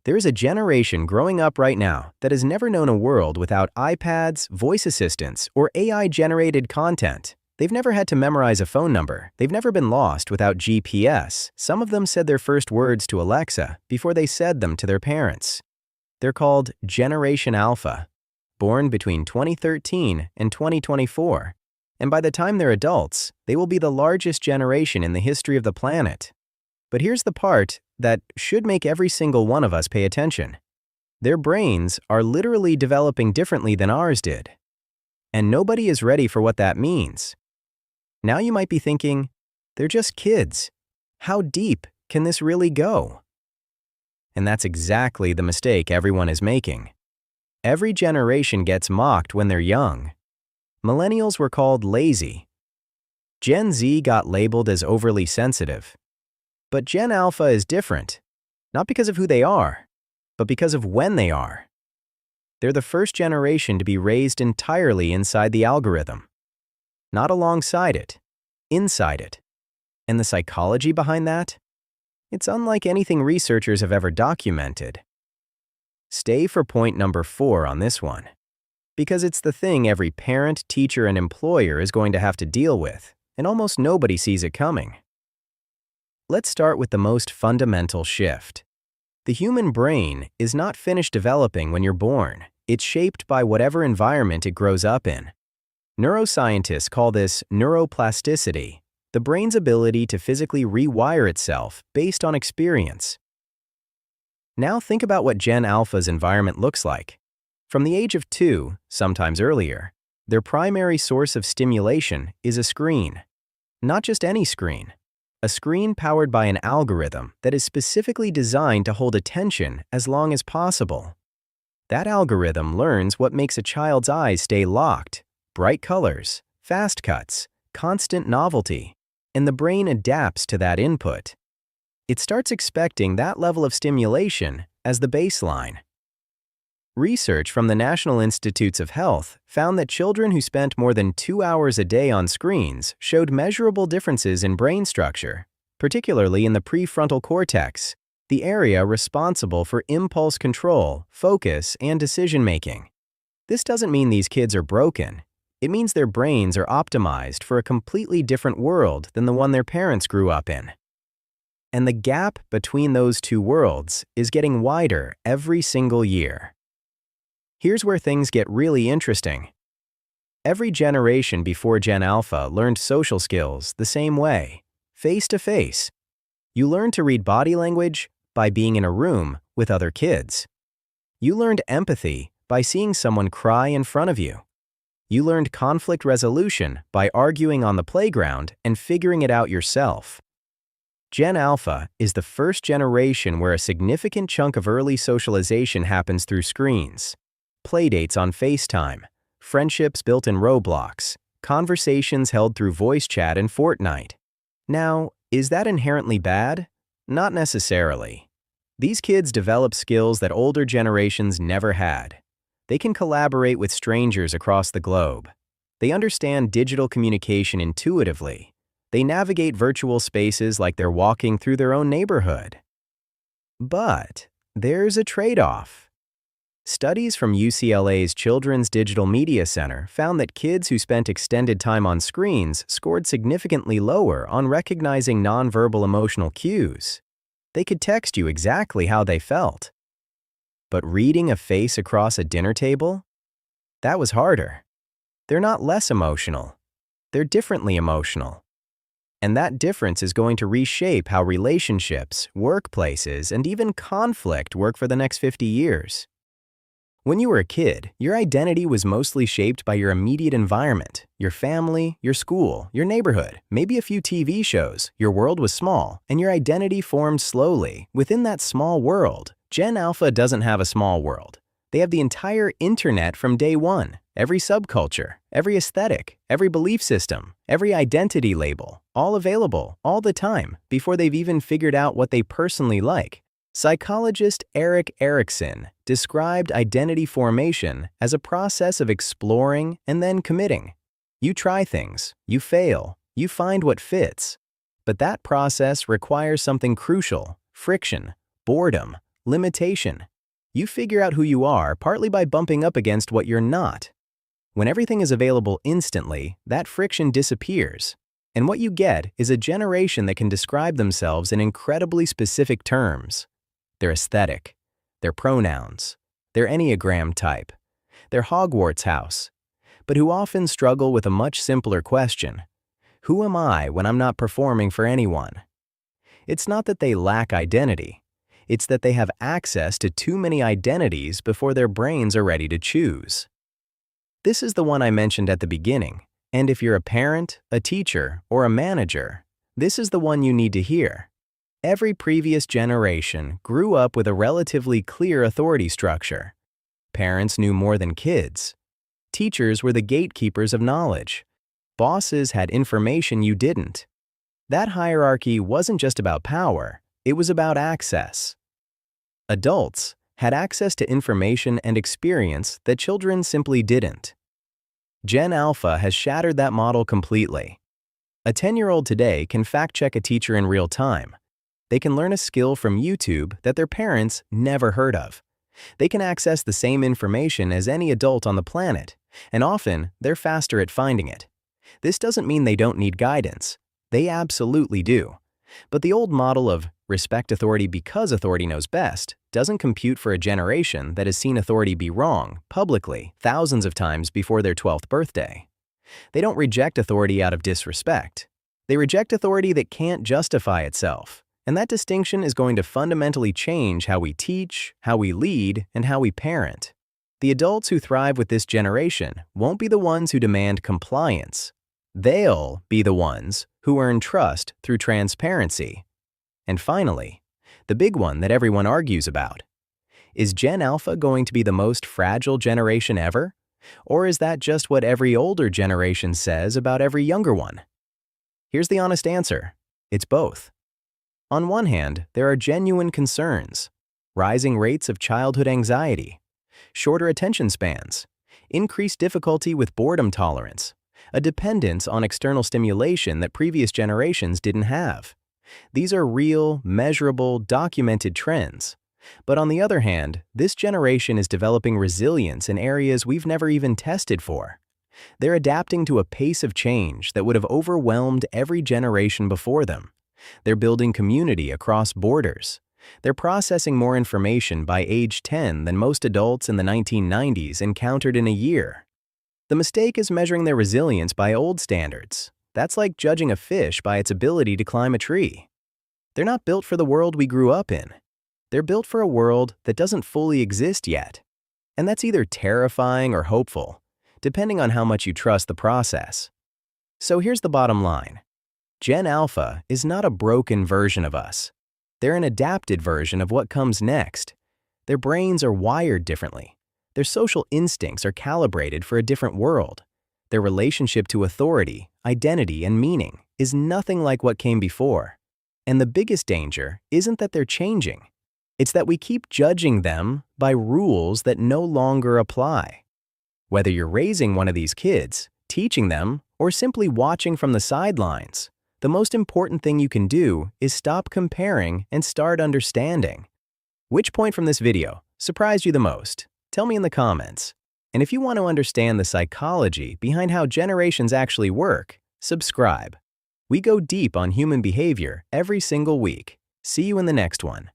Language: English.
There is a generation growing up right now that has never known a world without iPads, voice assistants, or AI-generated content. They've never had to memorize a phone number. They've never been lost without GPS. Some of them said their first words to Alexa before they said them to their parents. They're called Generation Alpha, born between 2013 and 2024. And by the time they're adults, they will be the largest generation in the history of the planet. But here's the part that should make every single one of us pay attention. Their brains are literally developing differently than ours did. And nobody is ready for what that means. Now you might be thinking, they're just kids. How deep can this really go? And that's exactly the mistake everyone is making. Every generation gets mocked when they're young. Millennials were called lazy. Gen Z got labeled as overly sensitive. But Gen Alpha is different, not because of who they are, but because of when they are. They're the first generation to be raised entirely inside the algorithm. Not alongside it, inside it. And the psychology behind that? It's unlike anything researchers have ever documented. Stay for point number 4 on this one, because it's the thing every parent, teacher, and employer is going to have to deal with, and almost nobody sees it coming. Let's start with the most fundamental shift. The human brain is not finished developing when you're born. It's shaped by whatever environment it grows up in. Neuroscientists call this neuroplasticity, the brain's ability to physically rewire itself based on experience. Now think about what Gen Alpha's environment looks like. From the age of 2, sometimes earlier, their primary source of stimulation is a screen. Not just any screen. A screen powered by an algorithm that is specifically designed to hold attention as long as possible. That algorithm learns what makes a child's eyes stay locked: bright colors, fast cuts, constant novelty, and the brain adapts to that input. It starts expecting that level of stimulation as the baseline. Research from the National Institutes of Health found that children who spent more than 2 hours a day on screens showed measurable differences in brain structure, particularly in the prefrontal cortex, the area responsible for impulse control, focus, and decision-making. This doesn't mean these kids are broken. It means their brains are optimized for a completely different world than the one their parents grew up in. And the gap between those two worlds is getting wider every single year. Here's where things get really interesting. Every generation before Gen Alpha learned social skills the same way, face-to-face. You learned to read body language by being in a room with other kids. You learned empathy by seeing someone cry in front of you. You learned conflict resolution by arguing on the playground and figuring it out yourself. Gen Alpha is the first generation where a significant chunk of early socialization happens through screens. Playdates on FaceTime, friendships built in Roblox, conversations held through voice chat and Fortnite. Now, is that inherently bad? Not necessarily. These kids develop skills that older generations never had. They can collaborate with strangers across the globe. They understand digital communication intuitively. They navigate virtual spaces like they're walking through their own neighborhood. But there's a trade-off. Studies from UCLA's Children's Digital Media Center found that kids who spent extended time on screens scored significantly lower on recognizing nonverbal emotional cues. They could text you exactly how they felt. But reading a face across a dinner table? That was harder. They're not less emotional. They're differently emotional. And that difference is going to reshape how relationships, workplaces, and even conflict work for the next 50 years. When you were a kid, your identity was mostly shaped by your immediate environment, your family, your school, your neighborhood, maybe a few TV shows. Your world was small, and your identity formed slowly. Within that small world, Gen Alpha doesn't have a small world. They have the entire internet from day one. Every subculture, every aesthetic, every belief system, every identity label, all available, all the time, before they've even figured out what they personally like. Psychologist Erik Erikson described identity formation as a process of exploring and then committing. You try things, you fail, you find what fits. But that process requires something crucial: friction, boredom, Limitation. You figure out who you are partly by bumping up against what you're not. When everything is available instantly, that friction disappears. And what you get is a generation that can describe themselves in incredibly specific terms. Their aesthetic, their pronouns, their Enneagram type, their Hogwarts house, but who often struggle with a much simpler question. Who am I when I'm not performing for anyone? It's not that they lack identity. It's that they have access to too many identities before their brains are ready to choose. This is the one I mentioned at the beginning, and if you're a parent, a teacher, or a manager, this is the one you need to hear. Every previous generation grew up with a relatively clear authority structure. Parents knew more than kids. Teachers were the gatekeepers of knowledge. Bosses had information you didn't. That hierarchy wasn't just about power, it was about access. Adults had access to information and experience that children simply didn't. Gen Alpha has shattered that model completely. A 10-year-old today can fact-check a teacher in real time. They can learn a skill from YouTube that their parents never heard of. They can access the same information as any adult on the planet, and often they're faster at finding it. This doesn't mean they don't need guidance. They absolutely do. But the old model of respect authority because authority knows best doesn't compute for a generation that has seen authority be wrong publicly thousands of times before their 12th birthday. They don't reject authority out of disrespect. They reject authority that can't justify itself. And that distinction is going to fundamentally change how we teach, how we lead, and how we parent. The adults who thrive with this generation won't be the ones who demand compliance. They'll be the ones who earn trust through transparency. And finally, the big one that everyone argues about. Is Gen Alpha going to be the most fragile generation ever? Or is that just what every older generation says about every younger one? Here's the honest answer. It's both. On one hand, there are genuine concerns. Rising rates of childhood anxiety, shorter attention spans, increased difficulty with boredom tolerance, a dependence on external stimulation that previous generations didn't have. These are real, measurable, documented trends. But on the other hand, this generation is developing resilience in areas we've never even tested for. They're adapting to a pace of change that would have overwhelmed every generation before them. They're building community across borders. They're processing more information by age 10 than most adults in the 1990s encountered in a year. The mistake is measuring their resilience by old standards. That's like judging a fish by its ability to climb a tree. They're not built for the world we grew up in. They're built for a world that doesn't fully exist yet. And that's either terrifying or hopeful, depending on how much you trust the process. So here's the bottom line. Gen Alpha is not a broken version of us. They're an adapted version of what comes next. Their brains are wired differently. Their social instincts are calibrated for a different world. Their relationship to authority, identity, and meaning is nothing like what came before. And the biggest danger isn't that they're changing. It's that we keep judging them by rules that no longer apply. Whether you're raising one of these kids, teaching them, or simply watching from the sidelines, the most important thing you can do is stop comparing and start understanding. Which point from this video surprised you the most? Tell me in the comments. And if you want to understand the psychology behind how generations actually work, subscribe. We go deep on human behavior every single week. See you in the next one.